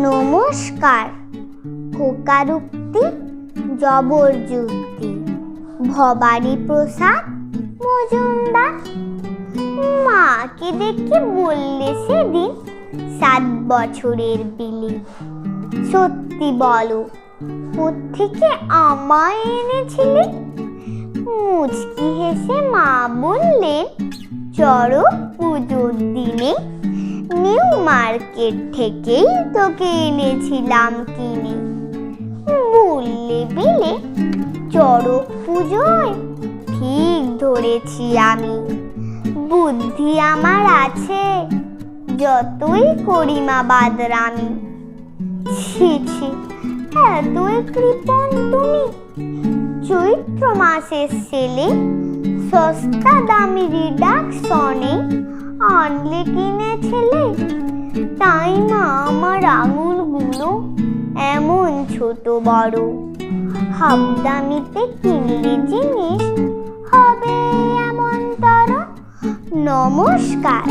নমস্কার। খোকারুক্তি জবর যুক্তি, ভবানী প্রসাদ মজুমদার। মাকে দেখে বললে সেদিন 7 বছরের বিলি, সত্যি বলো কোত্থেকে আমায় এনেছিলে? মুচকি হেসে মা বললেন, চড়ক পুজোর দিনে নিউ মার্কেট থেকেই তোকে এনেছিলাম কিনে। বললে বিলে চড়ক পুজোয়? ঠিক ধরেছি আমি, বুদ্ধি আমার আছে, যতই করি মা বাদরামি। ছি ছি, এতই কৃপণ তুমি? চৈত্র মাসের সেলে সস্তা দামি রিডাকশনে আনলে কিনেছিলে, তাই মা আমার আঙুলগুলো এমন ছোট বড়। হাফ দামিতে কিনলে জিনিস হবে এমন তর। নমস্কার।